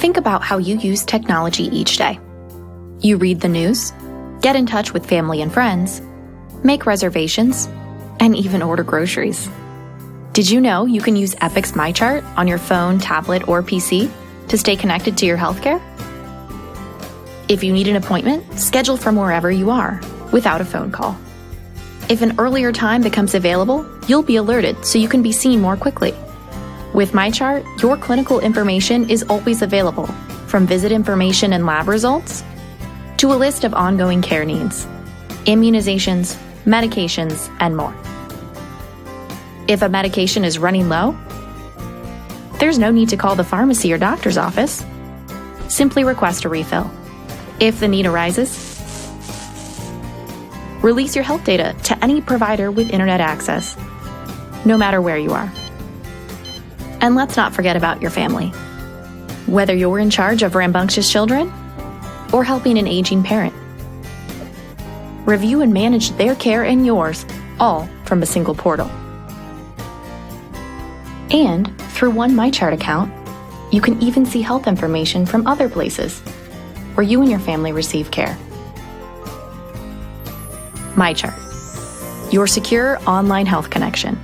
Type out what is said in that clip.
Think about how you use technology each day. You read the news, get in touch with family and friends, make reservations, and even order groceries. Did you know you can use Epic's MyChart on your phone, tablet, or PC to stay connected to your healthcare? If you need an appointment, schedule from wherever you are, without a phone call. If an earlier time becomes available, you'll be alerted so you can be seen more quickly. With MyChart, your clinical information is always available, from visit information and lab results to a list of ongoing care needs, immunizations, medications, and more. If a medication is running low, there's no need to call the pharmacy or doctor's office. Simply request a refill. If the need arises, release your health data to any provider with internet access, no matter where you are. And let's not forget about your family. Whether you're in charge of rambunctious children or helping an aging parent, review and manage their care and yours, all from a single portal. And through one MyChart account, you can even see health information from other places where you and your family receive care. MyChart, your secure online health connection.